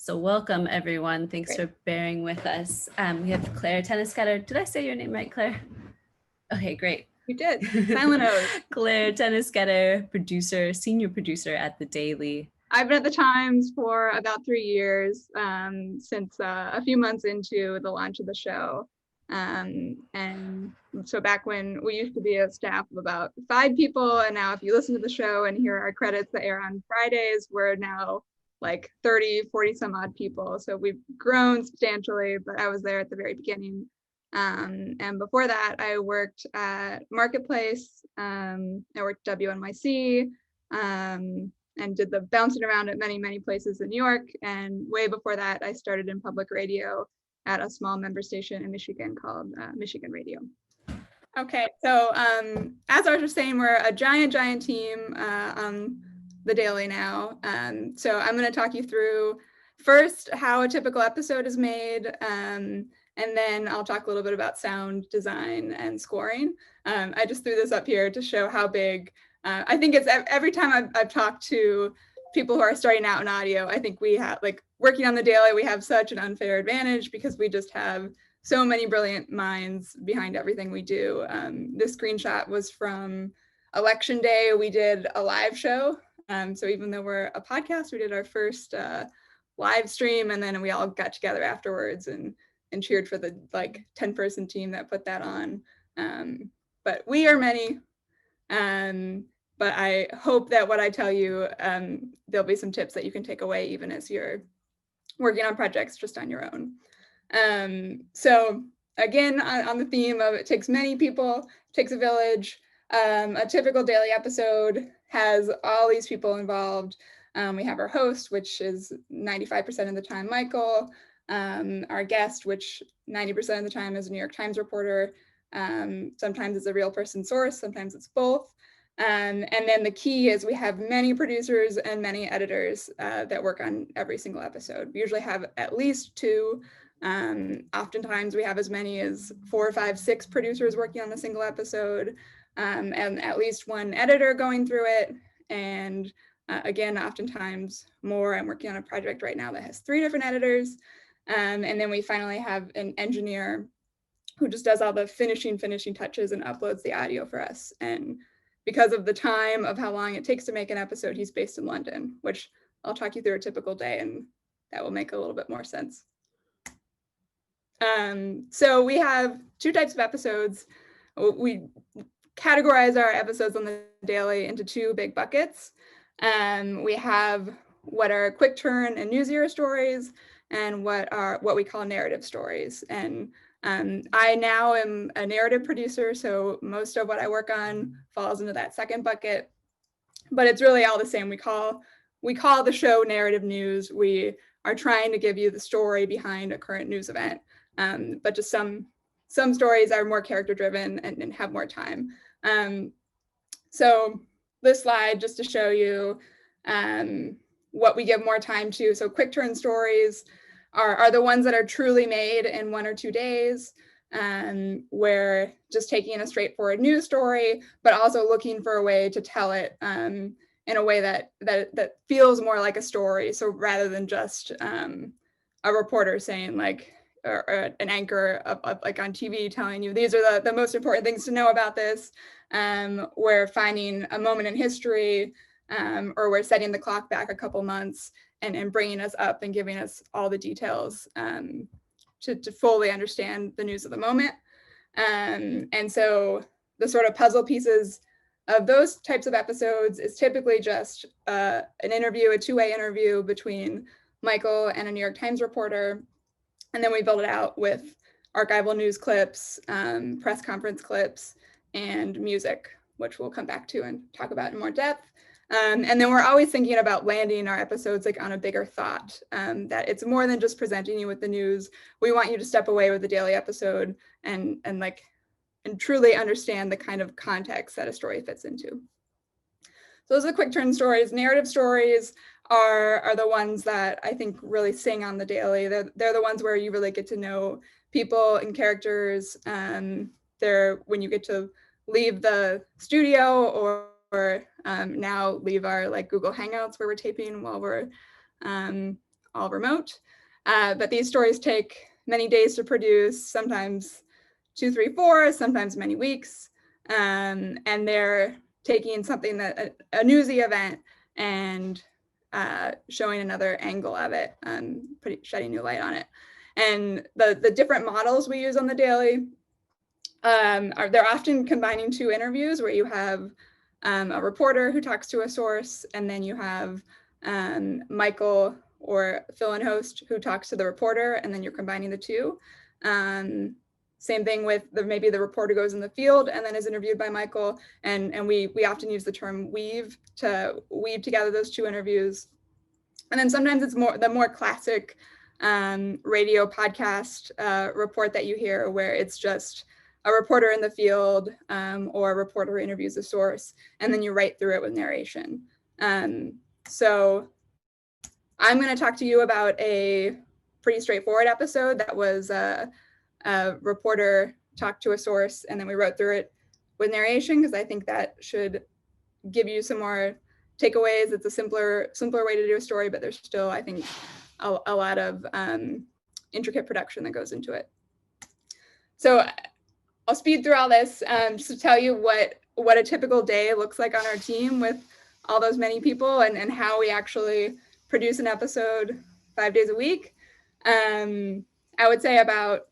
So welcome, everyone. Thanks Great. for bearing with us. We have Clare Toeniskoetter. Did I say your name right, Clare? Okay, great. You did. Silent O's. Clare Toeniskoetter, producer, senior producer at The Daily. I've been at the Times for about 3 years, since a few months into the launch of the show. And so back when we used to be a staff of about 5 people, and now if you listen to the show and hear our credits that air on Fridays, we're now like 30, 40 some odd people. So we've grown substantially, but I was there at the very beginning. And before that, I worked at Marketplace, I worked at WNYC, and did the bouncing around at many, many places in New York. And way before that, I started in public radio at a small member station in Michigan called Michigan Radio. Okay, so as I was saying, we're a giant, giant team on The Daily now. So I'm going to talk you through first how a typical episode is made, and then I'll talk a little bit about sound design and scoring. I just threw this up here to show how big. I think it's every time I've talked to people who are starting out in audio, I think we have, like, working on The Daily, we have such an unfair advantage because we just have so many brilliant minds behind everything we do. This screenshot was from Election Day. We did a live show. So even though we're a podcast, we did our first live stream, and then we all got together afterwards and cheered for the 10-person team that put that on. But we are many. But I hope that what I tell you, there'll be some tips that you can take away even as you're working on projects just on your own. So again, on the theme of it takes many people, takes a village, a typical daily episode has all these people involved. We have our host, which is 95% of the time Michael, our guest, which 90% of the time is a New York Times reporter. Sometimes it's a real person source, sometimes it's both. And then the key is we have many producers and many editors that work on every single episode. We usually have at least 2. Oftentimes we have as many as 4, 5, 6 producers working on a single episode, and at least 1 editor going through it. And again, oftentimes more. I'm working on a project right now that has 3 different editors. And then we finally have an engineer who just does all the finishing touches and uploads the audio for us. And because of the time of how long it takes to make an episode, he's based in London, which I'll talk you through a typical day, and that will make a little bit more sense. So we have 2 types of episodes. We categorize our episodes on The Daily into 2 big buckets. We have what are quick turn and newsier stories, and what we call narrative stories. And I now am a narrative producer, so most of what I work on falls into that second bucket, but it's really all the same. We call the show narrative news. We are trying to give you the story behind a current news event, but just some stories are more character driven and have more time. So this slide just to show you what we give more time to. So quick turn stories are the ones that are truly made in 1 or 2 days, where just taking a straightforward news story, but also looking for a way to tell it in a way that feels more like a story. So rather than just a reporter saying, like, or an anchor like on TV telling you these are the most important things to know about this, we're finding a moment in history, or we're setting the clock back a couple months and bringing us up and giving us all the details to fully understand the news of the moment. And so the sort of puzzle pieces of those types of episodes is typically just an interview, a 2-way interview between Michael and a New York Times reporter. And then we build it out with archival news clips, press conference clips, and music, which we'll come back to and talk about in more depth. And then we're always thinking about landing our episodes like on a bigger thought, that it's more than just presenting you with the news. We want you to step away with the daily episode and truly understand the kind of context that a story fits into. So those are the quick turn stories. Narrative stories are the ones that I think really sing on The Daily. They're the ones where you really get to know people and characters. They're when you get to leave the studio or now leave our Google Hangouts where we're taping while we're all remote. But these stories take many days to produce, sometimes 2, 3, 4, sometimes many weeks. And they're taking something that a newsy event and showing another angle of it, shedding new light on it. And the different models we use on the daily they're often combining 2 interviews where you have a reporter who talks to a source, and then you have Michael or fill-in host who talks to the reporter, and then you're combining the 2. Same thing with maybe the reporter goes in the field and then is interviewed by Michael, and we often use the term weave to weave together those 2 interviews. And then sometimes it's the more classic radio podcast report that you hear, where it's just a reporter in the field or a reporter interviews a source, and then you write through it with narration. So I'm going to talk to you about a pretty straightforward episode that was a reporter talked to a source, and then we wrote through it with narration, because I think that should give you some more takeaways. It's a simpler way to do a story, but there's still, I think, a lot of intricate production that goes into it. So I'll speed through all this just to tell you what a typical day looks like on our team with all those many people, and how we actually produce an episode 5 days a week. I would say about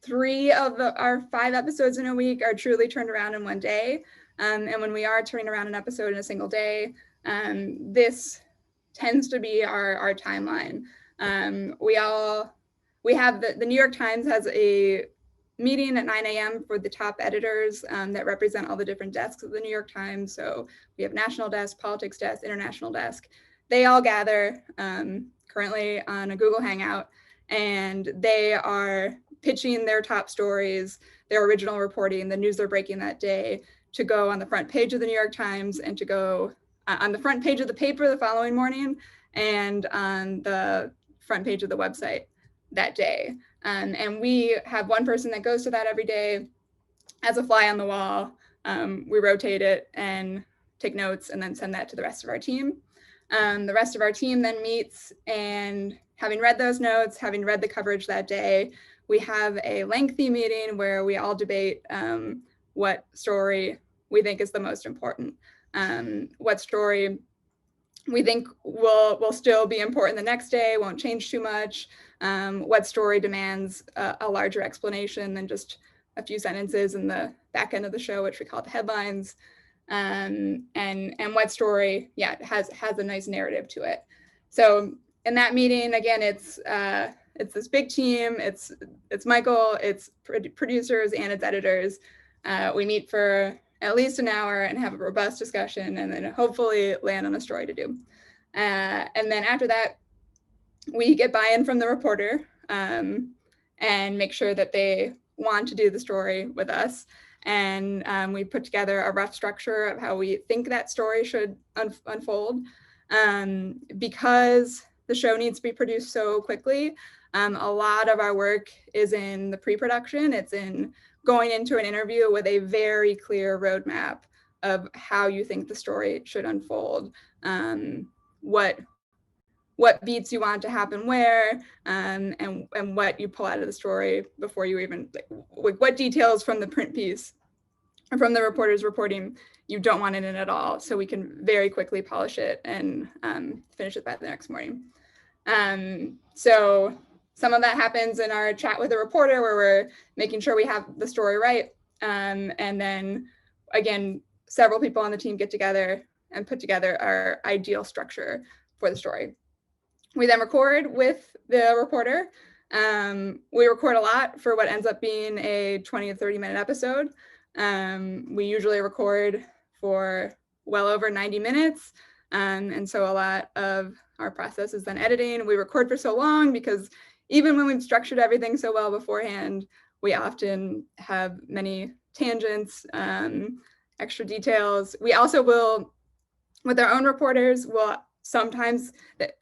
3 of our 5 episodes in a week are truly turned around in one day. And when we are turning around an episode in a single day, this tends to be our timeline. We have the New York Times has a meeting at 9 a.m. for the top editors that represent all the different desks of the New York Times. So we have national desk, politics desk, international desk. They all gather currently on a Google Hangout, and they are pitching their top stories, their original reporting, the news they're breaking that day, to go on the front page of the New York Times, and to go on the front page of the paper the following morning, and on the front page of the website that day. And we have one person that goes to that every day as a fly on the wall. We rotate it and take notes, and then send that to the rest of our team. The rest of our team then meets, and having read those notes, having read the coverage that day, we have a lengthy meeting where we all debate what story we think is the most important, what story we think will still be important the next day, won't change too much, what story demands a larger explanation than just a few sentences in the back end of the show, which we call the headlines, and what story, has a nice narrative to it. So in that meeting, again, it's this big team. It's Michael, it's producers, and it's editors. We meet for at least an hour and have a robust discussion, and then hopefully land on a story to do. And then after that, we get buy-in from the reporter and make sure that they want to do the story with us. And we put together a rough structure of how we think that story should unfold. Because the show needs to be produced so quickly, a lot of our work is in the pre-production. It's in going into an interview with a very clear roadmap of how you think the story should unfold, what beats you want to happen where, and what you pull out of the story before you even, what details from the print piece or from the reporter's reporting you don't want it in at all, so we can very quickly polish it and finish it by the next morning. So some of that happens in our chat with the reporter, where we're making sure we have the story right. And then again, several people on the team get together and put together our ideal structure for the story. We then record with the reporter. We record a lot for what ends up being a 20 to 30 minute episode. We usually record for well over 90 minutes. And so a lot of our process is then editing. We record for so long because even when we've structured everything so well beforehand, we often have many tangents, extra details. We also will, with our own reporters, we'll sometimes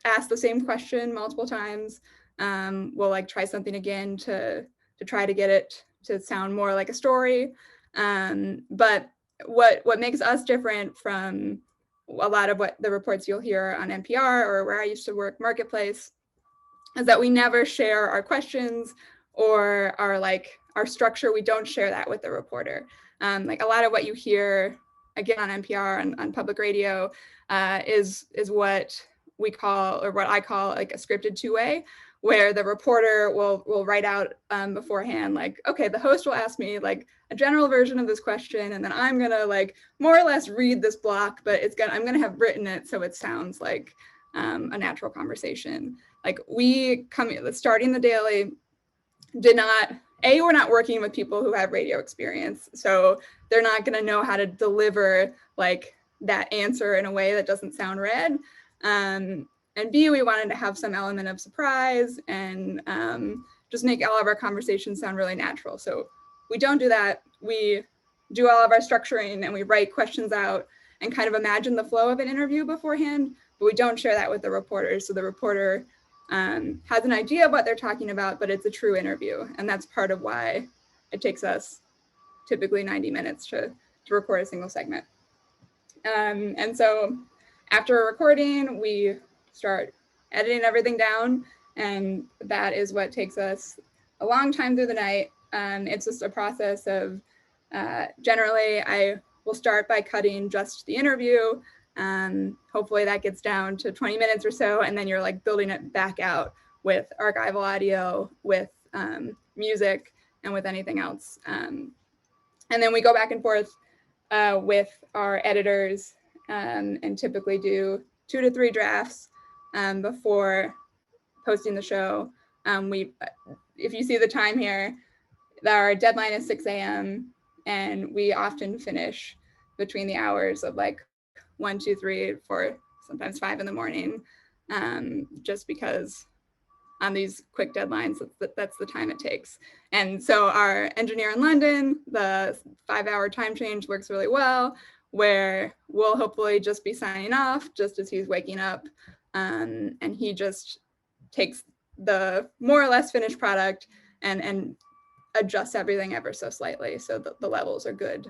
ask the same question multiple times. We'll try something again to try to get it to sound more like a story. But what makes us different from a lot of what the reports you'll hear on NPR or where I used to work, Marketplace, is that we never share our questions or our structure. We don't share that with the reporter. Like a lot of what you hear, again, on NPR and on public radio is what we call, or what I call, like a scripted two-way, where the reporter will write out beforehand, like, okay, the host will ask me like a general version of this question, and then I'm gonna like more or less read this block, but I'm gonna have written it so it sounds like a natural conversation. Like we starting the Daily we're not working with people who have radio experience, so they're not gonna know how to deliver like that answer in a way that doesn't sound read. And B, we wanted to have some element of surprise and just make all of our conversations sound really natural. So we don't do that. We do all of our structuring and we write questions out and kind of imagine the flow of an interview beforehand, but we don't share that with the reporters. So the reporter has an idea of what they're talking about, but it's a true interview. And that's part of why it takes us typically 90 minutes to record a single segment. And so after recording, we start editing everything down, and that is what takes us a long time through the night. It's just a process of generally I will start by cutting just the interview. Hopefully that gets down to 20 minutes or so, and then you're like building it back out with archival audio, with music, and with anything else. And then we go back and forth with our editors and typically do 2 to 3 drafts before posting the show. If you see the time here, our deadline is 6 a.m. and we often finish between the hours of like 1, 2, 3, 4, sometimes 5 in the morning, just because on these quick deadlines, that's the time it takes. And so our engineer in London, the 5-hour time change works really well, where we'll hopefully just be signing off just as he's waking up. And he just takes the more or less finished product and adjusts everything ever so slightly so that the levels are good,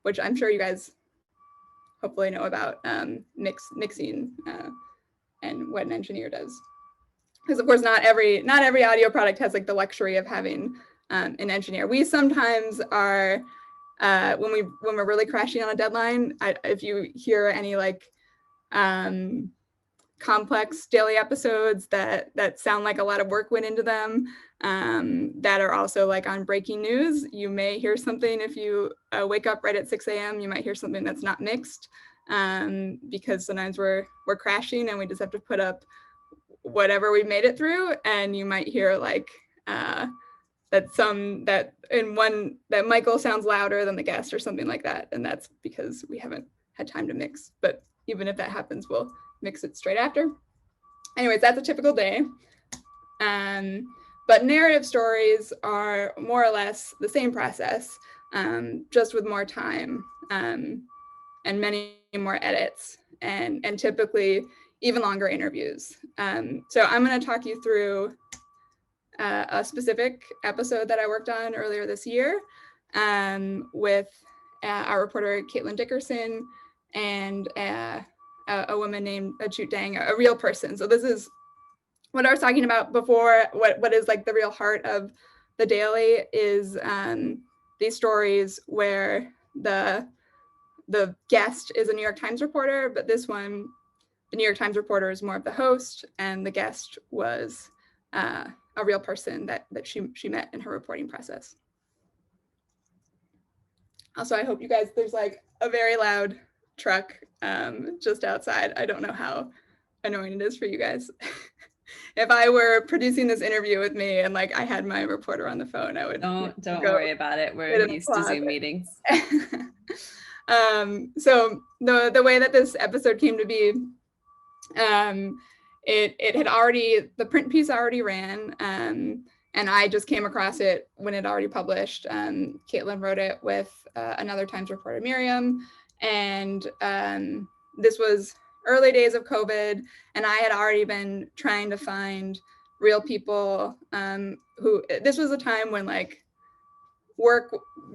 which I'm sure you guys hopefully know about mixing and what an engineer does. Because of course, not every audio product has like the luxury of having an engineer. We sometimes are when we're really crashing on a deadline. If you hear any like complex daily episodes that sound like a lot of work went into them, that are also like on breaking news, you may hear something. If you wake up right at 6 a.m., you might hear something that's not mixed, because sometimes we're crashing and we just have to put up whatever we made it through, and you might hear like that Michael sounds louder than the guest or something like that, and that's because we haven't had time to mix. But even if that happens, we'll mix it straight after. Anyways, that's a typical day. But narrative stories are more or less the same process, just with more time and many more edits, and typically even longer interviews. So I'm going to talk you through a specific episode that I worked on earlier this year with our reporter Caitlin Dickerson and a woman named Achut Dang, a real person. So this is what I was talking about before. What is like the real heart of the Daily is these stories where the guest is a New York Times reporter, but this one, the New York Times reporter is more of the host, and the guest was a real person that she met in her reporting process. Also, I hope you guys, there's like a very loud truck just outside. I don't know how annoying it is for you guys. If I were producing this interview with me and like I had my reporter on the phone, I would don't worry about it. We're used to Zoom meetings. So the way that this episode came to be, it had already, the print piece already ran, and I just came across it when it already published. Caitlin wrote it with another Times reporter, Miriam, and this was early days of COVID, and I had already been trying to find real people who, this was a time when like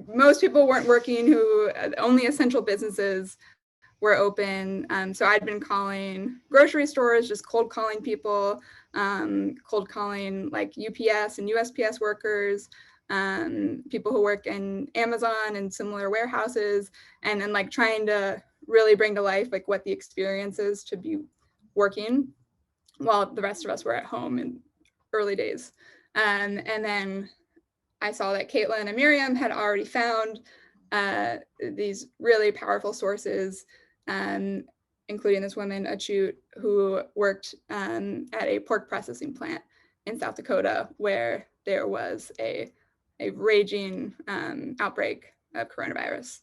most people weren't working, who only essential businesses were open. So I'd been calling grocery stores, just cold calling people, cold calling like UPS and USPS workers, people who work in Amazon and similar warehouses, and then like trying to really bring to life like what the experience is to be working while the rest of us were at home in early days. And then I saw that Caitlin and Miriam had already found these really powerful sources, including this woman, Achut, who worked at a pork processing plant in South Dakota, where there was a raging outbreak of coronavirus.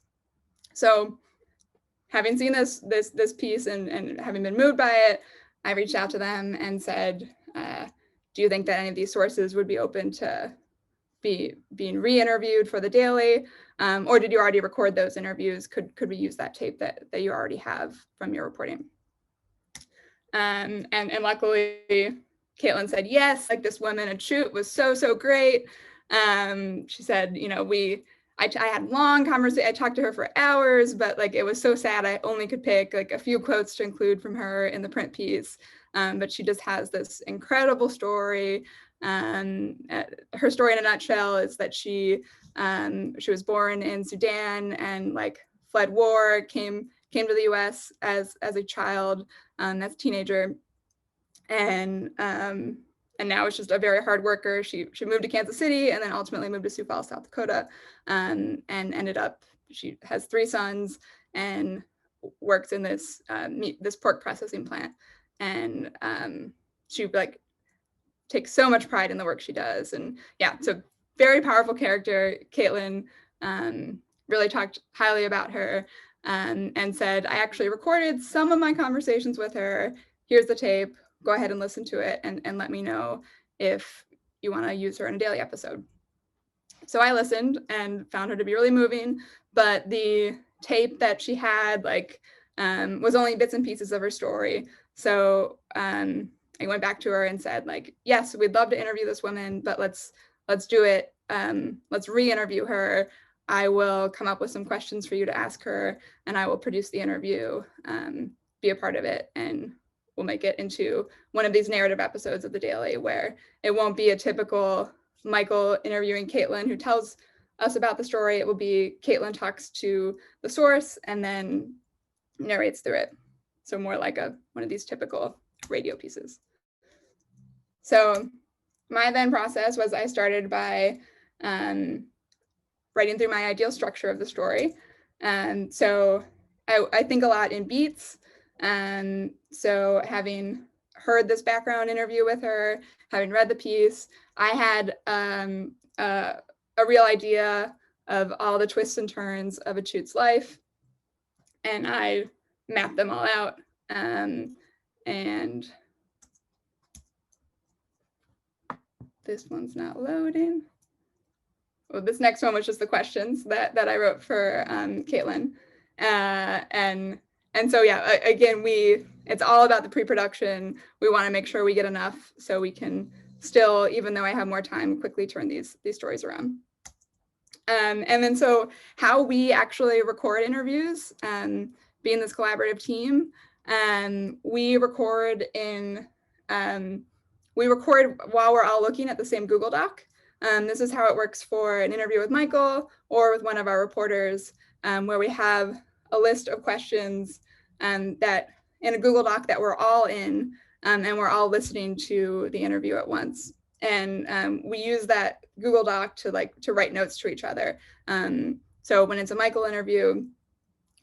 So having seen this piece and having been moved by it, I reached out to them and said, do you think that any of these sources would be open to being re-interviewed for the Daily? Or did you already record those interviews? Could we use that tape that you already have from your reporting? And luckily, Caitlin said yes. Like, this woman Achut was so great. She said, you know, I had long conversations. I talked to her for hours, but like it was so sad. I only could pick like a few quotes to include from her in the print piece. But she just has this incredible story. Her story in a nutshell is that she was born in Sudan and like fled war, came to the U.S. as a child, as a teenager, and now is just a very hard worker. She moved to Kansas City and then ultimately moved to Sioux Falls, South Dakota, and ended up, she has 3 sons and works in this this pork processing plant. And she like takes so much pride in the work she does. And yeah, so very powerful character. Caitlin really talked highly about her, and said, I actually recorded some of my conversations with her. Here's the tape. Go ahead and listen to it and let me know if you want to use her in a daily episode. So I listened and found her to be really moving, but the tape that she had like was only bits and pieces of her story. So I went back to her and said, like, yes, we'd love to interview this woman, but let's do it. Let's re-interview her. I will come up with some questions for you to ask her, and I will produce the interview, be a part of it, and we'll make it into one of these narrative episodes of the Daily, where it won't be a typical Michael interviewing Caitlin who tells us about the story. It will be Caitlin talks to the source and then narrates through it. So more like one of these typical radio pieces. So my then process was I started by writing through my ideal structure of the story. And so I think a lot in beats. So having heard this background interview with her, having read the piece, I had a real idea of all the twists and turns of Achut's life, and I mapped them all out. And this one's not loading. Well, this next one was just the questions that I wrote for Caitlin. And so, yeah, again, it's all about the pre-production. We want to make sure we get enough so we can still, even though I have more time, quickly turn these stories around. And then so how we actually record interviews, being this collaborative team, we record while we're all looking at the same Google Doc. This is how it works for an interview with Michael or with one of our reporters, where we have a list of questions that in a Google Doc that we're all in, and we're all listening to the interview at once. And we use that Google Doc to write notes to each other. So when it's a Michael interview,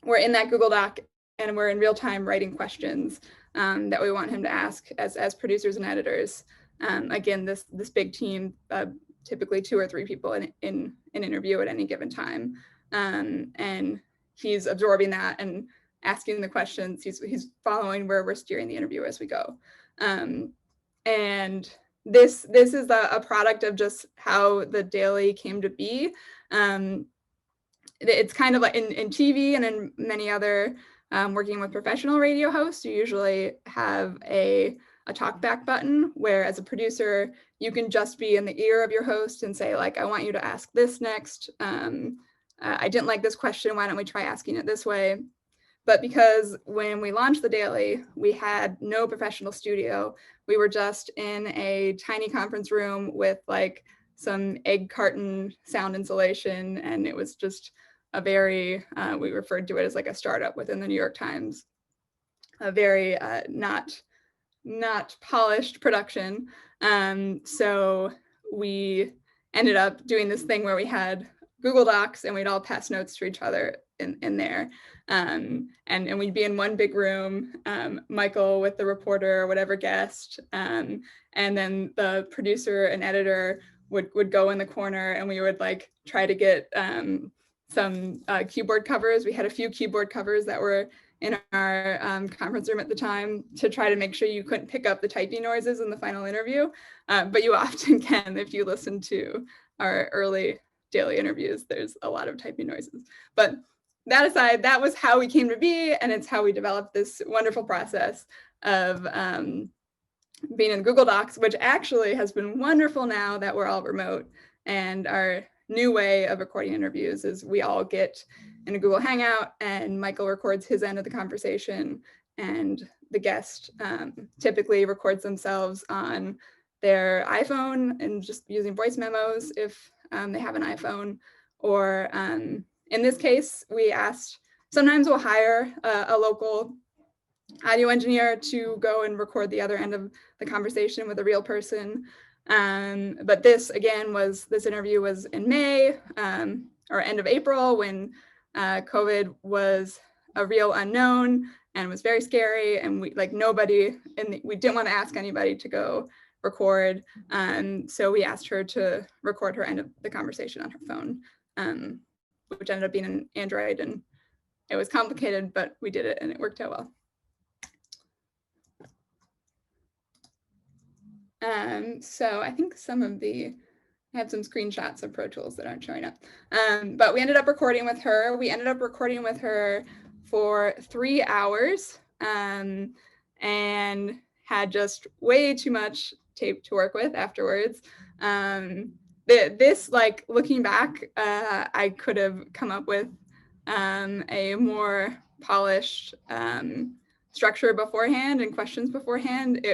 we're in that Google Doc and we're in real time writing questions that we want him to ask as producers and editors. Again, this big team, typically 2 or 3 people in an interview at any given time. And he's absorbing that and asking the questions. He's following where we're steering the interview as we go. And this is a product of just how the Daily came to be. It's kind of like in TV and in many other working with professional radio hosts, you usually have a talkback button where as a producer, you can just be in the ear of your host and say, like, I want you to ask this next. I didn't like this question. Why don't we try asking it this way? But because when we launched the Daily, we had no professional studio. We were just in a tiny conference room with like some egg carton sound insulation. And it was just a very, we referred to it as like a startup within the New York Times, a very not polished production. So we ended up doing this thing where we had Google Docs and we'd all pass notes to each other in there. And we'd be in one big room, Michael with the reporter or whatever guest, and then the producer and editor would go in the corner, and we would like try to get some keyboard covers. We had a few keyboard covers that were in our conference room at the time to try to make sure you couldn't pick up the typing noises in the final interview. But you often can if you listen to our early Daily interviews. There's a lot of typing noises. But that aside, that was how we came to be, and it's how we developed this wonderful process of being in Google Docs, which actually has been wonderful now that we're all remote. And our new way of recording interviews is we all get in a Google Hangout, and Michael records his end of the conversation, and the guest typically records themselves on their iPhone and just using voice memos if they have an iPhone. Or in this case, we asked, sometimes we'll hire a local audio engineer to go and record the other end of the conversation with a real person. But this, again, this interview was in May or end of April, when COVID was a real unknown and was very scary, and we we didn't want to ask anybody to go record. So we asked her to record her end of the conversation on her phone, which ended up being an Android, and it was complicated, but we did it and it worked out well. So I think I have some screenshots of Pro Tools that aren't showing up. But we ended up recording with her. We ended up recording with her for 3 hours and had just way too much tape to work with afterwards. This, like, looking back, I could have come up with a more polished structure beforehand and questions beforehand.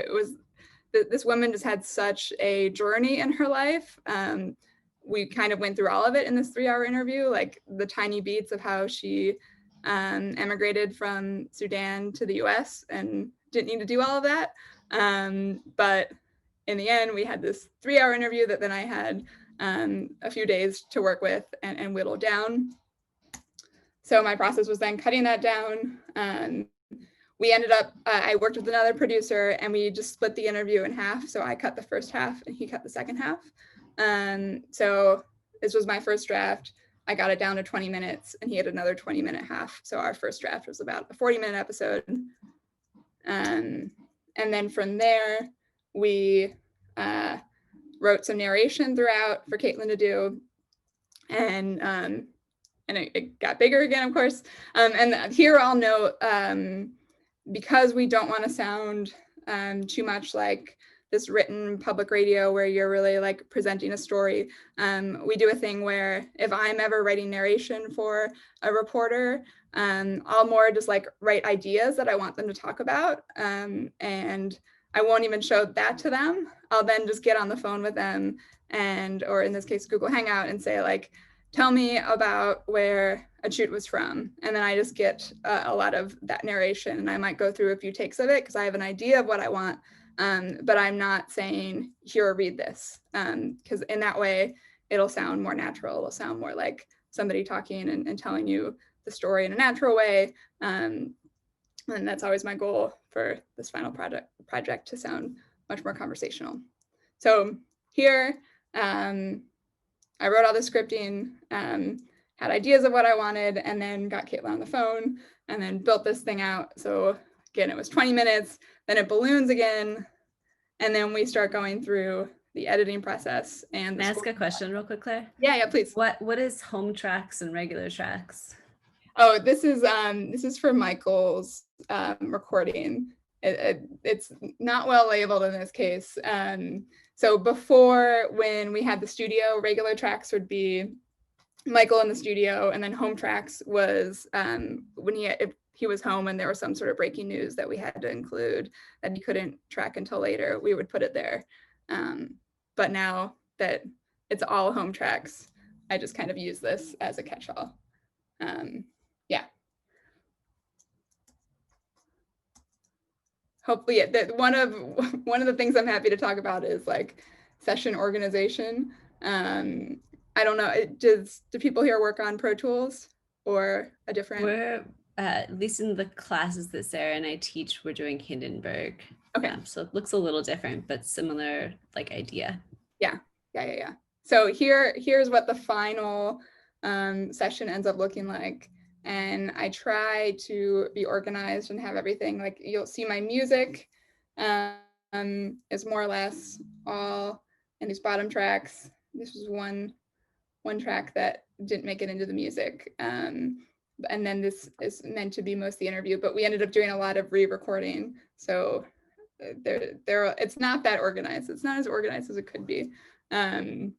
This woman just had such a journey in her life. We kind of went through all of it in this 3-hour interview, like the tiny beats of how she emigrated from Sudan to the US and didn't need to do all of that. But in the end, we had this 3-hour interview that then I had a few days to work with and whittle down. So my process was then cutting that down. We ended up, I worked with another producer, and we just split the interview in half. So I cut the first half and he cut the second half. So this was my first draft. I got it down to 20 minutes and he had another 20-minute half. So our first draft was about a 40-minute episode. And then from there, we wrote some narration throughout for Caitlin to do. And it got bigger again, of course. And here I'll note, because we don't want to sound too much like this written public radio where you're really like presenting a story, we do a thing where if I'm ever writing narration for a reporter, I'll more just like write ideas that I want them to talk about, and I won't even show that to them. I'll then just get on the phone with them or in this case, Google Hangout, and say like, tell me about where a shoot was from. And then I just get a lot of that narration, and I might go through a few takes of it because I have an idea of what I want, but I'm not saying, here, read this, because in that way, it'll sound more natural. It'll sound more like somebody talking and telling you the story in a natural way. And that's always my goal for this final project to sound much more conversational. So here, I wrote all the scripting, had ideas of what I wanted, and then got Caitlin on the phone and then built this thing out. So again, it was 20 minutes, then it balloons again, and then we start going through the editing process. And Can I ask a question real quick, Claire? Yeah, please. What is home tracks and regular tracks? Oh, this is for Michael's recording. It's not well labeled in this case. So before, when we had the studio, regular tracks would be Michael in the studio, and then home tracks was when he he was home and there was some sort of breaking news that we had to include that he couldn't track until later, we would put it there. But now that it's all home tracks, I just kind of use this as a catch-all. Yeah. Hopefully, one of the things I'm happy to talk about is like session organization. I don't know, do people here work on Pro Tools or a different? We're at least in the classes that Sarah and I teach, we're doing Hindenburg. Okay. So it looks a little different, but similar like idea. Yeah. So here's what the final session ends up looking like. And I try to be organized and have everything, like you'll see my music is more or less all in these bottom tracks. This was one track that didn't make it into the music. And then this is meant to be most of the interview, but we ended up doing a lot of re-recording. So it's not that organized. It's not as organized as it could be. And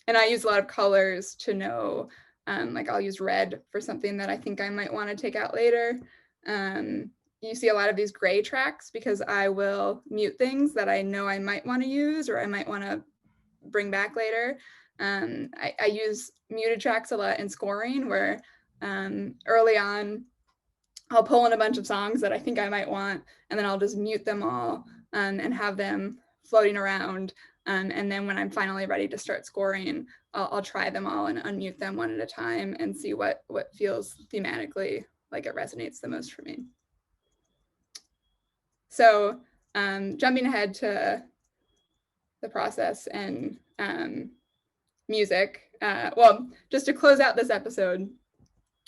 I use a lot of colors to know, like I'll use red for something that I think I might want to take out later. You see a lot of these gray tracks because I will mute things that I know I might want to use or I might want to bring back later. I use muted tracks a lot in scoring where early on I'll pull in a bunch of songs that I think I might want, and then I'll just mute them all and have them floating around. And then when I'm finally ready to start scoring, I'll try them all and unmute them one at a time and see what feels thematically like it resonates the most for me. So jumping ahead to the process and music, well, just to close out this episode,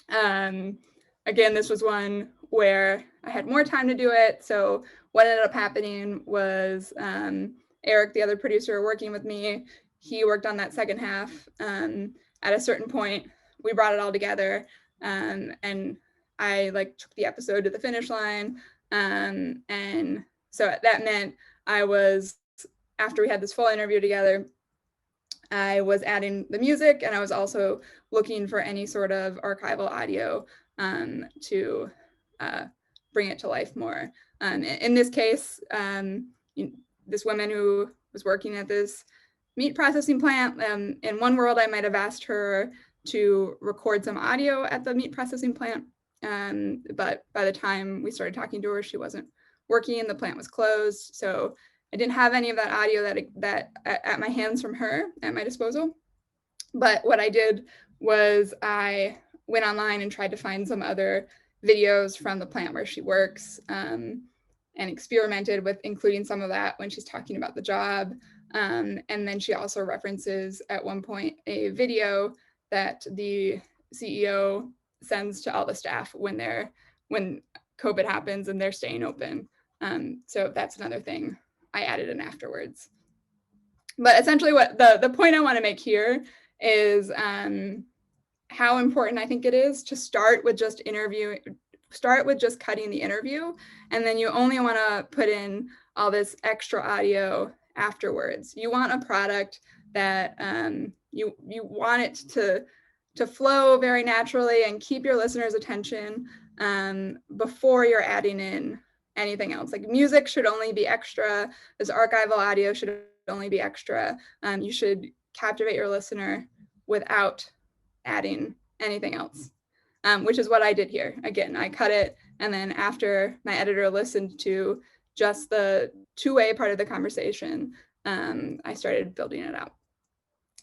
again, this was one where I had more time to do it. So what ended up happening was Eric, the other producer working with me, he worked on that second half. At a certain point, we brought it all together, and I like took the episode to the finish line. And so that meant I was, after we had this full interview together, I was adding the music, and I was also looking for any sort of archival audio to bring it to life more. In this case, this woman who was working at this meat processing plant, in one world, I might have asked her to record some audio at the meat processing plant. But by the time we started talking to her, she wasn't working, the plant was closed. So I didn't have any of that audio that at my hands from her at my disposal. But what I did was I went online and tried to find some other videos from the plant where she works, and experimented with including some of that when she's talking about the job. And then she also references at one point a video that the CEO sends to all the staff when COVID happens and they're staying open. So that's another thing I added in afterwards. But essentially what the point I want to make here is how important I think it is to start with just cutting the interview, and then you only want to put in all this extra audio afterwards. You want a product that you want it to flow very naturally and keep your listeners' attention before you're adding in anything else. Like music should only be extra. This archival audio should only be extra. You should captivate your listener without adding anything else, which is what I did here. Again, I cut it, and then after my editor listened to just the two-way part of the conversation, I started building it out.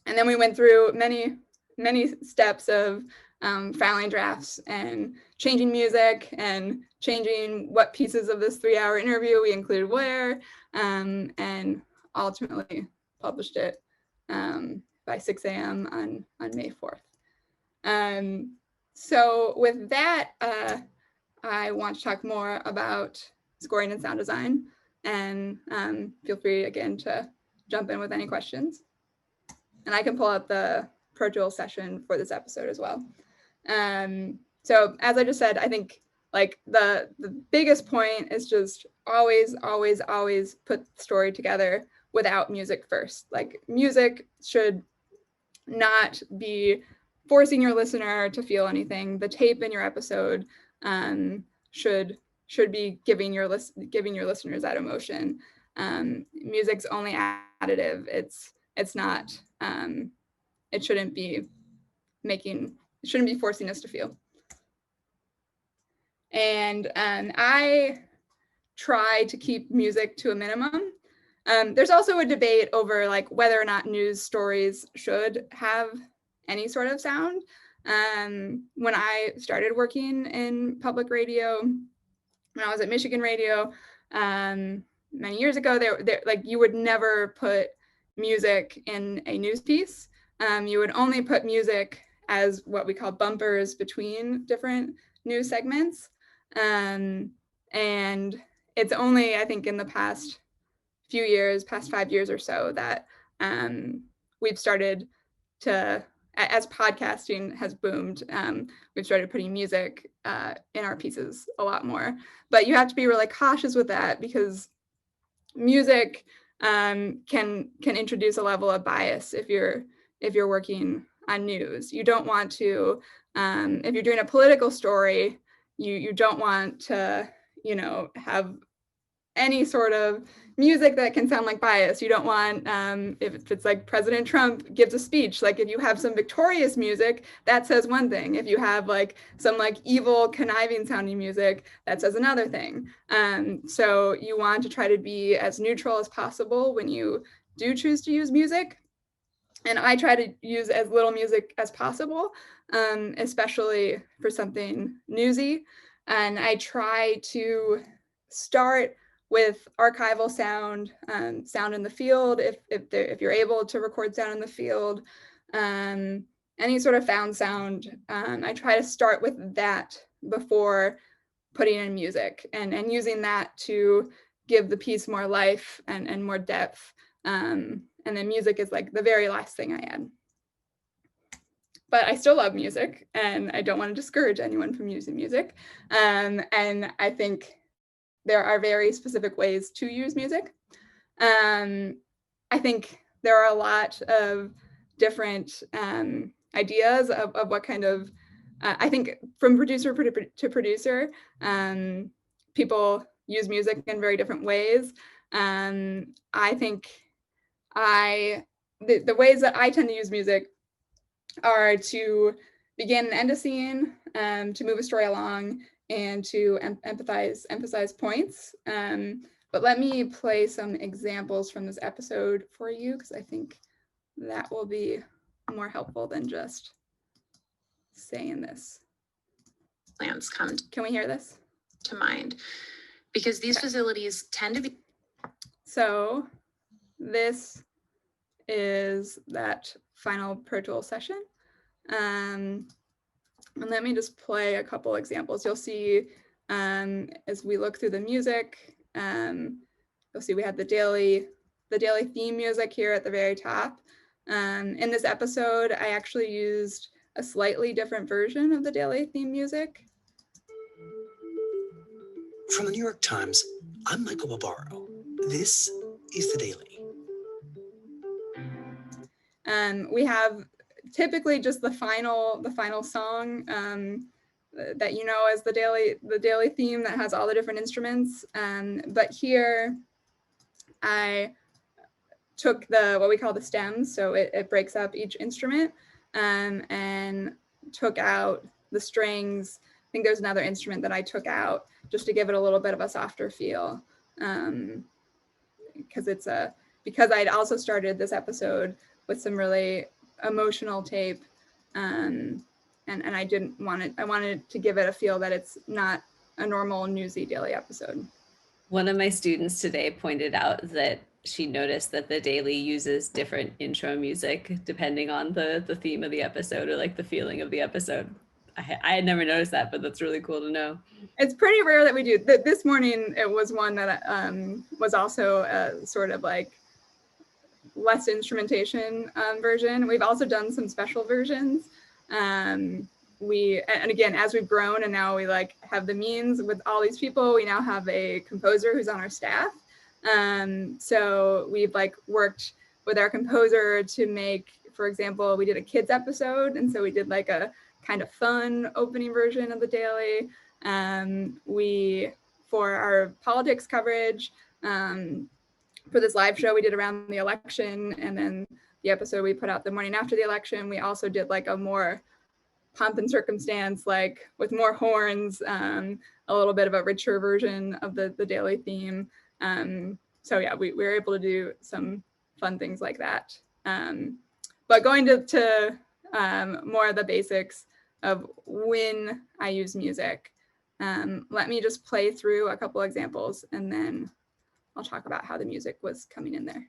And then we went through many steps of filing drafts and changing music and changing what pieces of this 3-hour interview we included where, and ultimately published it by 6 a.m. on May 4th. So with that, I want to talk more about scoring and sound design, and feel free again to jump in with any questions. And I can pull up the Pro Tools session for this episode as well. So as I just said, I think like the biggest point is just always put the story together without music first. Like music should not be forcing your listener to feel anything. The tape in your episode should be giving your listeners that emotion. Music's only additive. It's not. It shouldn't be forcing us to feel. And I try to keep music to a minimum. There's also a debate over like whether or not news stories should have any sort of sound. When I started working in public radio, when I was at Michigan Radio many years ago, there like you would never put music in a news piece. You would only put music as what we call bumpers between different news segments. And it's only, I think, in the past 5 years or so, that we've started to, as podcasting has boomed, we've started putting music in our pieces a lot more. But you have to be really cautious with that, because music can introduce a level of bias if you're working on news. You don't want to, if you're doing a political story, you don't want to, have any sort of music that can sound like bias. You don't want, if it's like President Trump gives a speech, like if you have some victorious music, that says one thing. If you have like some like evil, conniving sounding music, that says another thing. So you want to try to be as neutral as possible when you do choose to use music. And I try to use as little music as possible, especially for something newsy. And I try to start with archival sound, sound in the field, if you're able to record sound in the field, any sort of found sound. I try to start with that before putting in music, and using that to give the piece more life and more depth. And then music is like the very last thing I add. But I still love music, and I don't want to discourage anyone from using music. And I think there are very specific ways to use music. I think there are a lot of different ideas of what kind of, I think from producer to producer, people use music in very different ways. I think the ways that I tend to use music are to begin and end a scene, to move a story along, and to emphasize points. But let me play some examples from this episode for you, because I think that will be more helpful than just saying this. Plans come Can we hear this? to mind, because these facilities tend to be. So this is that final Pro Tools session. And let me just play a couple examples. You'll see as we look through the music, you'll see we have the daily theme music here at the very top. In this episode, I actually used a slightly different version of the daily theme music. From the New York Times, I'm Michael Barbaro. This is The Daily. We have typically just the final song that you know as the daily theme that has all the different instruments. But here I took what we call the stems, so it breaks up each instrument, and took out the strings. I think there's another instrument that I took out just to give it a little bit of a softer feel, because I'd also started this episode with some really emotional tape, and I didn't want it. I wanted to give it a feel that it's not a normal newsy daily episode. One of my students today pointed out that she noticed that the daily uses different intro music depending on the theme of the episode, or like the feeling of the episode. I had never noticed that, but that's really cool to know. It's pretty rare that we do. This morning it was one that was also a sort of like less instrumentation version. We've also done some special versions. And again, as we've grown and now we like have the means with all these people, we now have a composer who's on our staff. So we've like worked with our composer to make, for example, we did a kids episode. And so we did like a kind of fun opening version of the daily. For our politics coverage, for this live show we did around the election, and then the episode we put out the morning after the election, we also did like a more pomp and circumstance, like with more horns, a little bit of a richer version of the daily theme. So yeah, we were able to do some fun things like that. But going to more of the basics of when I use music, let me just play through a couple examples and then I'll talk about how the music was coming in there.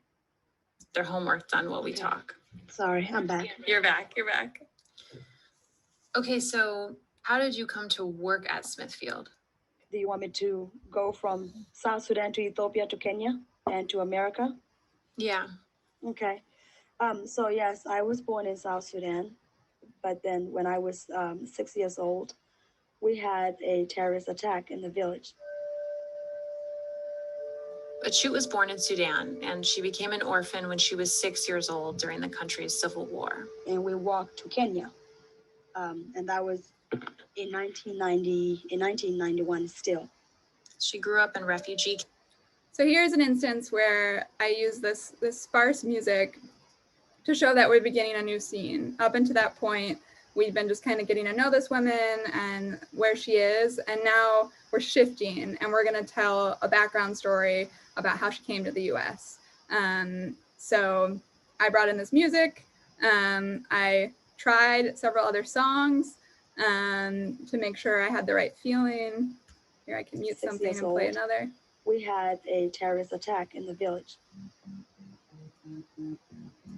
Their homework done while we talk. Sorry, I'm back. You're back. Okay, so how did you come to work at Smithfield? Do you want me to go from South Sudan to Ethiopia to Kenya and to America? Yeah. Okay. So yes, I was born in South Sudan, but then when I was 6 years old, we had a terrorist attack in the village. Achut was born in Sudan, and she became an orphan when she was 6 years old during the country's civil war. And we walked to Kenya. And that was in 1991 still. She grew up in refugee. So here's an instance where I use this sparse music to show that we're beginning a new scene. Up until that point, we've been just kind of getting to know this woman and where she is. And now we're shifting and we're going to tell a background story about how she came to the US. So I brought in this music. I tried several other songs to make sure I had the right feeling. Here, I can mute 6 something years and play old. another. We had a terrorist attack in the village.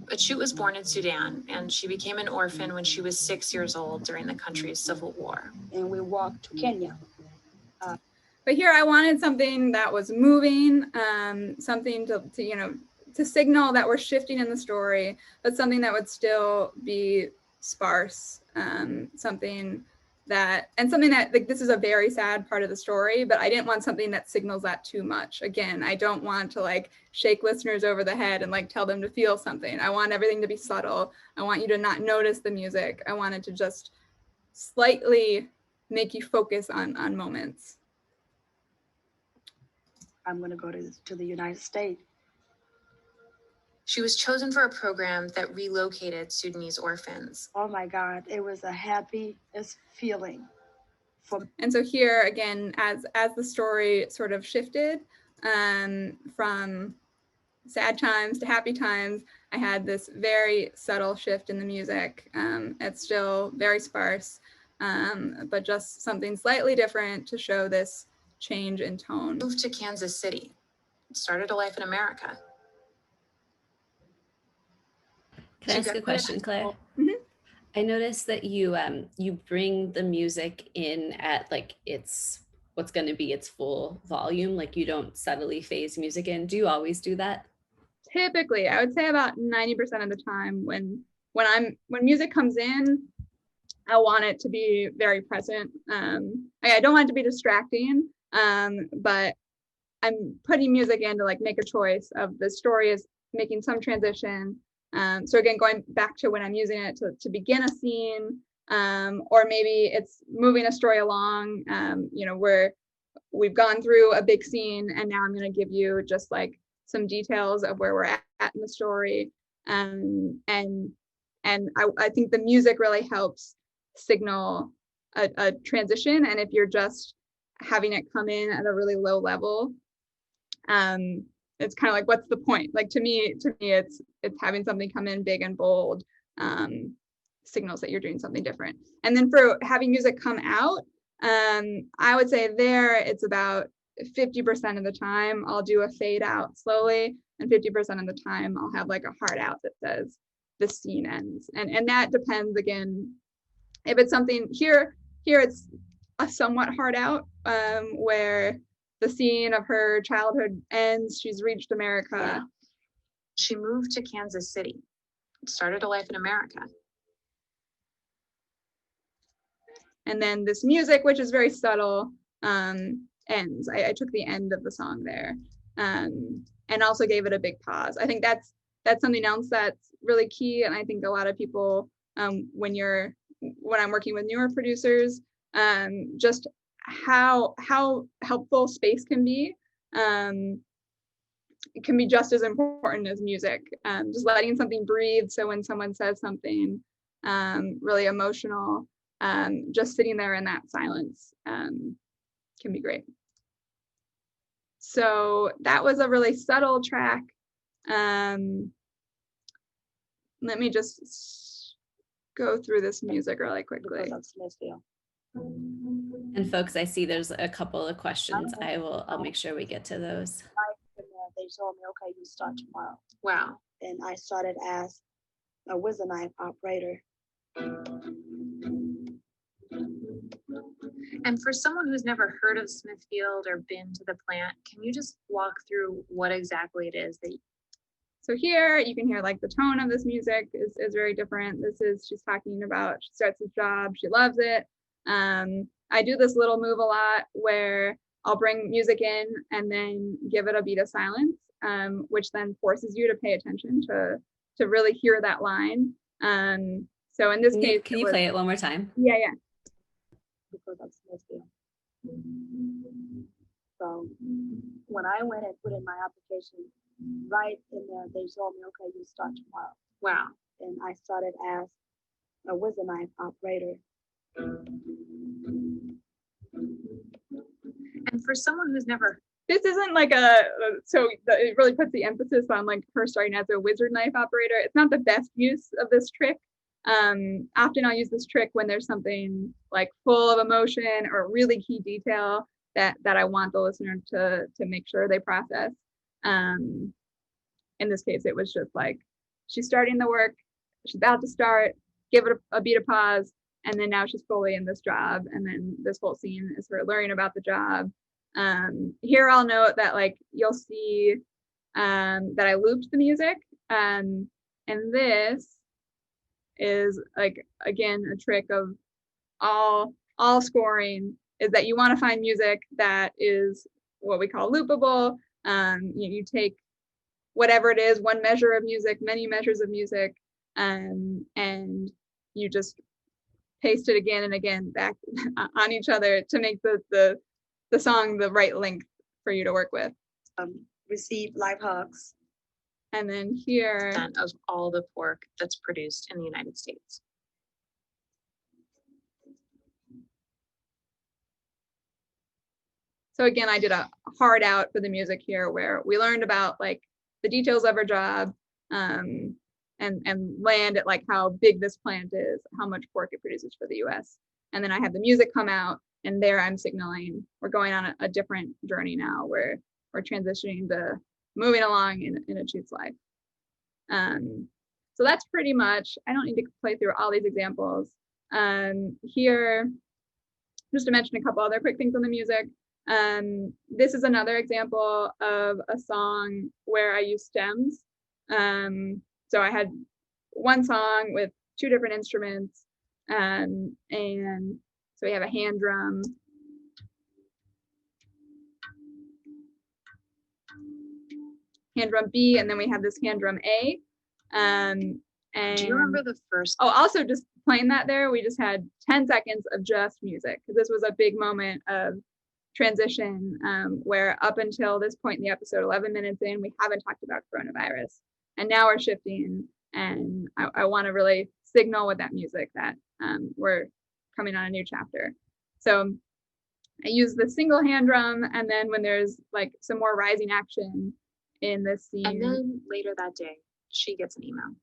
Achut was born in Sudan, and she became an orphan when she was 6 years old during the country's civil war. And we walked to Kenya. But here I wanted something that was moving, something to signal that we're shifting in the story, but something that would still be sparse, something that like, this is a very sad part of the story, but I didn't want something that signals that too much. Again, I don't want to like shake listeners over the head and like tell them to feel something. I want everything to be subtle. I want you to not notice the music. I want it to just slightly make you focus on moments. I'm going to go to the United States. She was chosen for a program that relocated Sudanese orphans. Oh my God, it was a happiest feeling. And so here again, as the story sort of shifted from sad times to happy times, I had this very subtle shift in the music. It's still very sparse, but just something slightly different to show this change in tone. Moved to Kansas City, started a life in America. Can I ask a question, Claire? Mhm. I noticed that you bring the music in at like it's what's going to be its full volume. Like you don't subtly phase music in. Do you always do that? Typically, I would say about 90% of the time when music comes in, I want it to be very present. I don't want it to be distracting, but I'm putting music in to like make a choice of the story is making some transition. So again, going back to when I'm using it to begin a scene, or maybe it's moving a story along, where we've gone through a big scene and now I'm going to give you just like some details of where we're at in the story. And I think the music really helps signal a transition. And if you're just having it come in at a really low level, it's kind of like, what's the point? Like to me, it's having something come in big and bold, signals that you're doing something different. And then for having music come out, I would say there it's about 50% of the time I'll do a fade out slowly, and 50% of the time I'll have like a hard out that says the scene ends. And that depends, again, if it's something here it's a somewhat hard out, where the scene of her childhood ends, she's reached America. Yeah. She moved to Kansas City, started a life in America. And then this music, which is very subtle, ends. I took the end of the song there, and also gave it a big pause. I think that's something else that's really key. And I think a lot of people, when I'm working with newer producers, just how helpful space can be. It can be just as important as music. Just letting something breathe. So when someone says something really emotional, just sitting there in that silence can be great. So that was a really subtle track. Let me just go through this music really quickly. Because of Smithfield. And folks, I see there's a couple of questions. I'll make sure we get to those. They told me, okay, you start tomorrow. Wow. And I started as a whizzer knife operator. And for someone who's never heard of Smithfield or been to the plant, can you just walk through what exactly it is that So here you can hear like the tone of this music is very different. She's talking about, she starts this job, she loves it. I do this little move a lot where I'll bring music in and then give it a beat of silence, which then forces you to pay attention to really hear that line. So in this case, can you play it one more time? Yeah. Because of Smithfield. So when I went and put in my application, right in there, they told me, okay, you start tomorrow. Wow. And I started as a whizzer knife operator. And for someone who's never, this isn't like it really puts the emphasis on like her starting as a wizard knife operator. It's not the best use of this trick. Often I'll use this trick when there's something like full of emotion or really key detail that I want the listener to make sure they process. In this case, it was just like, she's starting the work, she's about to start, give it a beat of pause, and then now she's fully in this job. And then this whole scene is her learning about the job. Here I'll note that like you'll see that I looped the music. And this is like, again, a trick of all scoring is that you want to find music that is what we call loopable. You take whatever it is, one measure of music, many measures of music, and you just paste it again and again back on each other to make the song the right length for you to work with. Receive live hugs. And then here, of all the pork that's produced in the United States. so again, I did a hard out for the music here where we learned about like the details of her job, and land at like how big this plant is, how much pork it produces for the US. And then I have the music come out, and there I'm signaling we're going on a different journey now where we're transitioning to moving along in a chief's life. So that's pretty much, I don't need to play through all these examples. Here, just to mention a couple other quick things on the music. This is another example of a song where I use stems. So I had one song with two different instruments, and so we have a hand drum. Hand drum B, and then we have this hand drum A. And do you remember the first? Oh, also just playing that there, we just had 10 seconds of just music, because this was a big moment of transition, where up until this point in the episode, 11 minutes in, we haven't talked about coronavirus. And now we're shifting, and I want to really signal with that music that we're coming on a new chapter. So I use the single hand drum, and then when there's like some more rising action in this scene. And then later that day, she gets an email.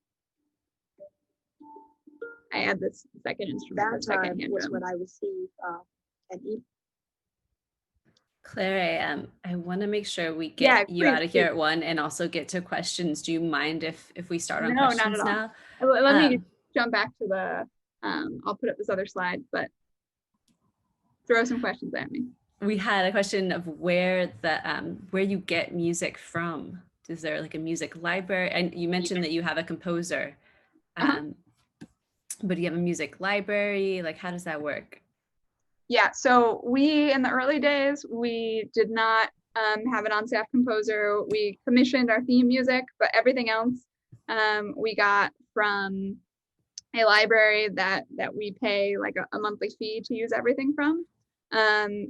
I add this second instrument. That second time was when I received an email. Claire, I want to make sure we get you out of here at 1 and also get to questions. Do you mind if we start on questions now? Let me jump back to the, I'll put up this other slide, but throw some questions at me. We had a question of where you get music from. Is there like a music library? And you mentioned that you have a composer, but do you have a music library? Like, how does that work? Yeah, so we, in the early days, we did not have an on-staff composer. We commissioned our theme music, but everything else we got from a library that we pay like a monthly fee to use everything from.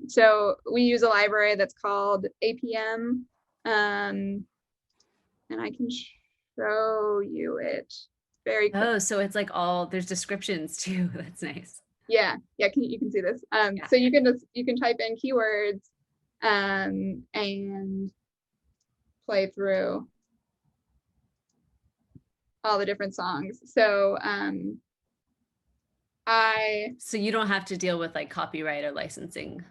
So we use a library that's called APM, and I can show you it very quick. Oh, so it's like there's descriptions too. That's nice. Yeah, you can see this. Yeah. So you can type in keywords and play through all the different songs. So So you don't have to deal with like copyright or licensing.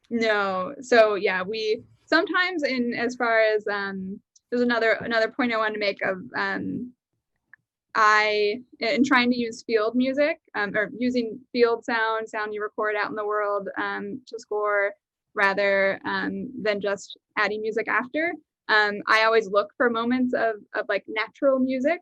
no. So yeah, we sometimes as far as there's another point I wanted to make of in trying to use field music or using field sound you record out in the world to score rather than just adding music after. I always look for moments of like natural music.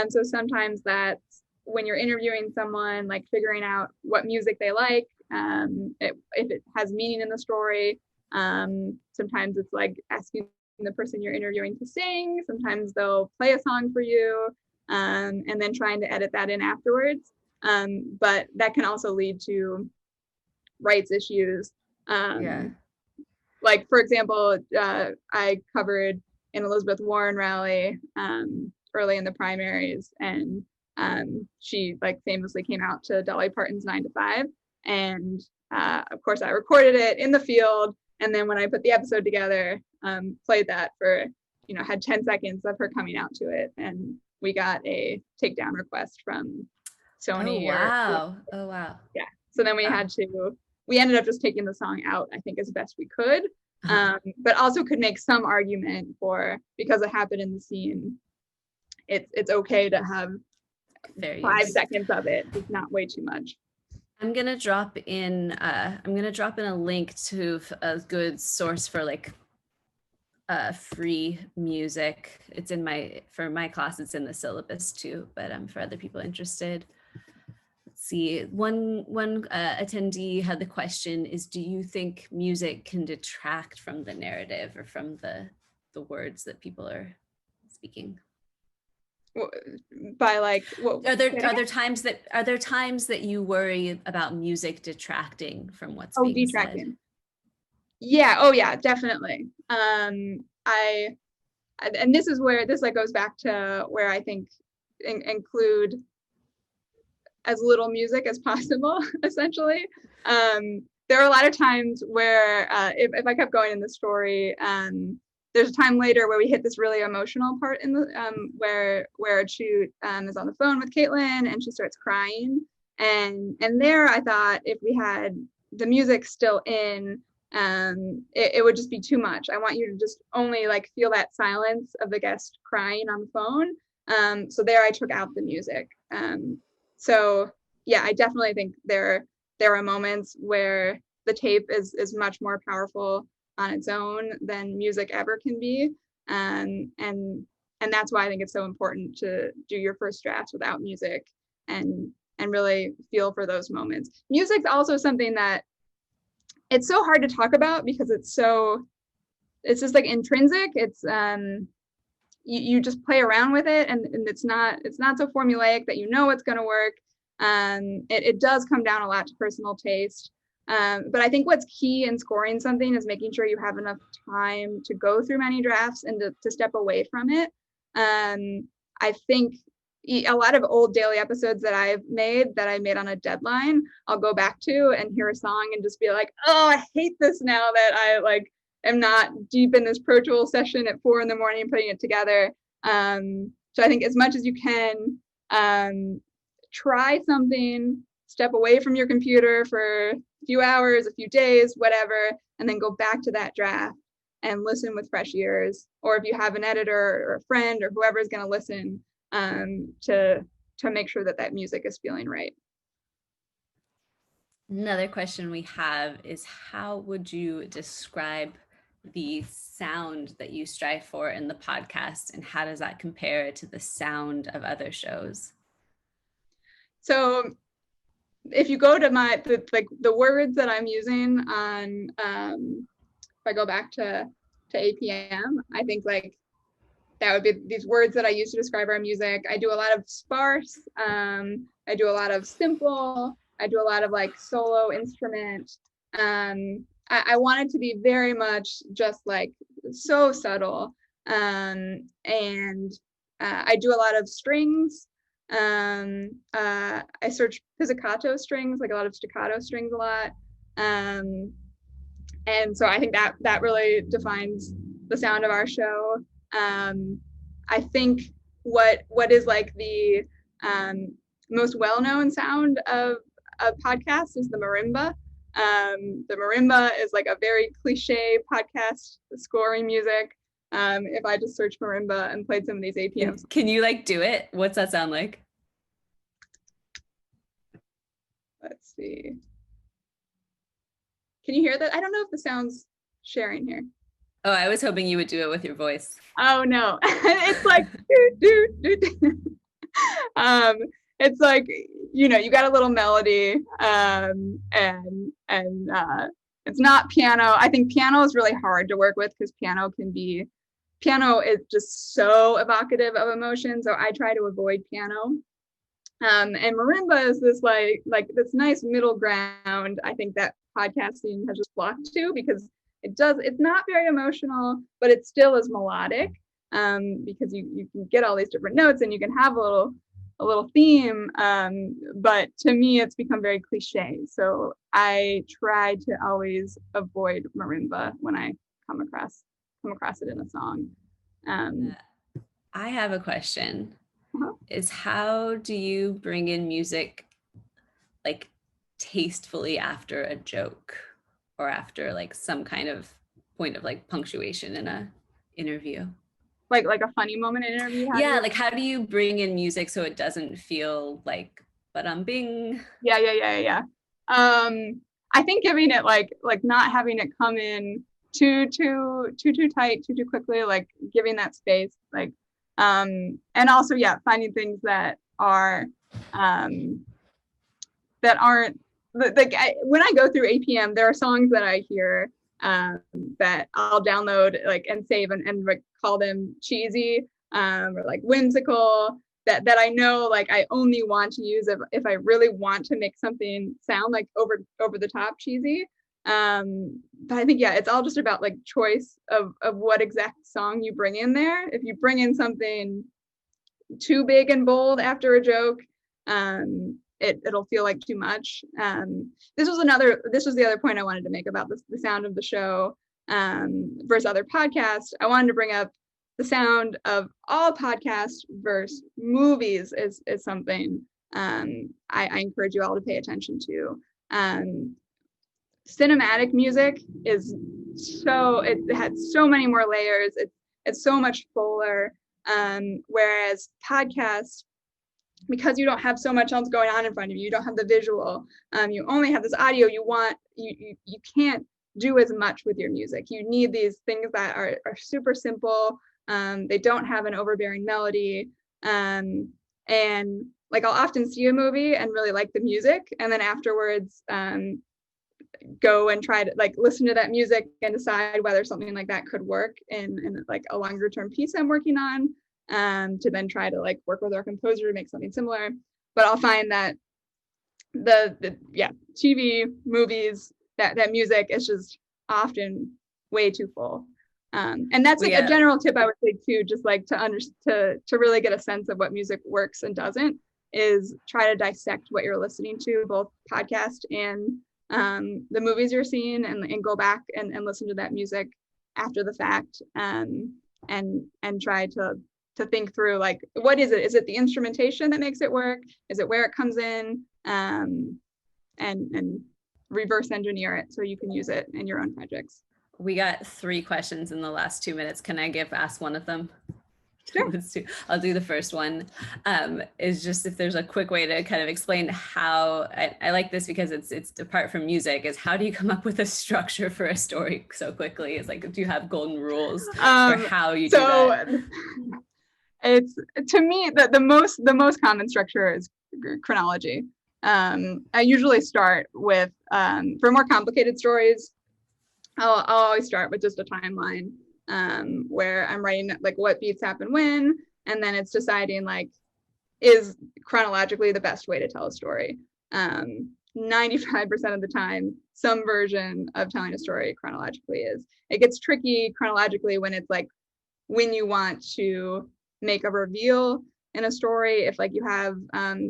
So sometimes that's when you're interviewing someone, like figuring out what music they like, if it has meaning in the story. Sometimes it's like asking the person you're interviewing to sing. Sometimes they'll play a song for you, and then trying to edit that in afterwards. But that can also lead to rights issues. Yeah. Like, for example, I covered an Elizabeth Warren rally early in the primaries, and she like famously came out to Dolly Parton's 9 to 5. And of course, I recorded it in the field. And then when I put the episode together, played that for, had 10 seconds of her coming out to it. And we got a takedown request from Sony. Oh, wow. Oh, wow. Yeah. So then we ended up just taking the song out, I think, as best we could. But also could make some argument for, because it happened in the scene, it's okay to have 5 seconds of it. It's not way too much. I'm gonna drop in a link to a good source for like free music. It's for my class, it's in the syllabus too, but for other people interested. Let's see. One attendee had the question is, do you think music can detract from the narrative or from the words that people are speaking? By like, what are there times that you worry about music detracting from what's being said? Yeah. Oh yeah, definitely. And this is where this like goes back to where I think include as little music as possible, essentially. There are a lot of times where if I kept going in the story, there's a time later where we hit this really emotional part in the where Chute is on the phone with Caitlin and she starts crying, and there I thought if we had the music still in, it would just be too much. I want you to just only like feel that silence of the guest crying on the phone. So there I took out the music. So yeah, I definitely think there are moments where the tape is much more powerful on its own than music ever can be, and that's why I think it's so important to do your first drafts without music and really feel for those moments. Music's also something that it's so hard to talk about because it's just like intrinsic. It's you just play around with it, and it's not so formulaic that it's going to work. It does come down a lot to personal taste. But I think what's key in scoring something is making sure you have enough time to go through many drafts and to step away from it. I think a lot of old daily episodes that I made on a deadline, I'll go back to and hear a song and just be like, oh, I hate this now that I like am not deep in this Pro Tools session at 4 a.m. putting it together. So I think as much as you can, try something, step away from your computer for a few hours, a few days, whatever, and then go back to that draft and listen with fresh ears. Or if you have an editor or a friend or whoever is going to listen, to make sure that music is feeling right. Another question we have is, how would you describe the sound that you strive for in the podcast, and how does that compare to the sound of other shows? So if you go to the words that I'm using on, if I go back to APM, I think like that would be these words that I use to describe our music. I do a lot of sparse, I do a lot of simple, I do a lot of like solo instrument, I want it to be very much just like so subtle. And I do a lot of strings. I search pizzicato strings, like a lot of staccato strings a lot. And so I think that really defines the sound of our show. I think what is like the most well-known sound of a podcast is the marimba. The marimba is like a very cliche podcast scoring music. If I just search marimba and played some of these APMs. Can you like do it? What's that sound like? Let's see. Can you hear that? I don't know if the sound's sharing here. Oh, I was hoping you would do it with your voice. Oh no, it's like it's like, you know, you got a little melody, and it's not piano. I think piano is really hard to work with because piano is just so evocative of emotion. So I try to avoid piano. And marimba is this like this nice middle ground. I think that podcasting has just flocked to because it's not very emotional, but it still is melodic, because you can get all these different notes and you can have a little theme. But to me, it's become very cliche. So I try to always avoid marimba when I come across it in a song. I have a question. Uh-huh. Is how do you bring in music like tastefully after a joke or after like some kind of point of like punctuation in a interview? Like a funny moment in an interview? Like how do you bring in music so it doesn't feel like bing? Yeah. I think giving it like not having it come in too tight, too quickly, like giving that space, like and also finding things that are that aren't like when I go through APM, there are songs that I hear that I'll download like and save and like call them cheesy or like whimsical, that I know like I only want to use if I really want to make something sound like over the top cheesy. But I think it's all just about like choice of what exact song you bring in there. If you bring in something too big and bold after a joke, it'll feel like too much. This was the other point I wanted to make about the sound of the show versus other podcasts. I wanted to bring up the sound of all podcasts versus movies is something I encourage you all to pay attention to. Cinematic music is it had so many more layers. It's so much fuller. Whereas podcasts, because you don't have so much else going on in front of you, you don't have the visual, you only have this audio, you can't do as much with your music. You need these things that are super simple. They don't have an overbearing melody. And like I'll often see a movie and really like the music, and then afterwards go and try to like listen to that music and decide whether something like that could work in like a longer term piece I'm working on, to then try to like work with our composer to make something similar. But I'll find that the TV, movies, that music is just often way too full. And that's like a general tip I would say too, just like to really get a sense of what music works and doesn't, is try to dissect what you're listening to, both podcast and the movies you're seeing, and go back and listen to that music after the fact, and try to think through like, what is it? Is it the instrumentation that makes it work? Is it where it comes in? And reverse engineer it so you can use it in your own projects. We got 3 questions in the last 2 minutes. Can I ask one of them? Sure. I'll do the first one. Is just if there's a quick way to kind of explain how I like this, because it's apart from music, is how do you come up with a structure for a story so quickly? It's like, do you have golden rules for how you do that? It's, to me, the most common structure is chronology. I usually start with for more complicated stories, I'll always start with just a timeline, where I'm writing like what beats happen when, and then it's deciding like, is chronologically the best way to tell a story. 95% of the time, some version of telling a story chronologically is. It gets tricky chronologically when it's like when you want to make a reveal in a story, if like you have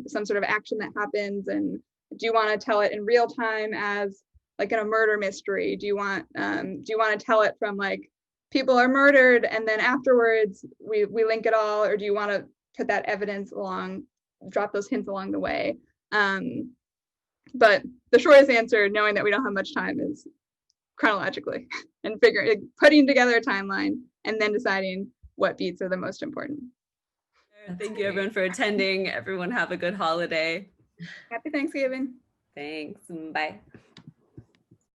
some sort of action that happens, and do you want to tell it in real time as like in a murder mystery? Do you want to tell it from like people are murdered and then afterwards we link it all, or do you want to put that evidence along, drop those hints along the way? But the shortest answer, knowing that we don't have much time, is chronologically and putting together a timeline and then deciding what beats are the most important. Thank you everyone for attending. Everyone have a good holiday. Happy Thanksgiving. Thanks. Bye.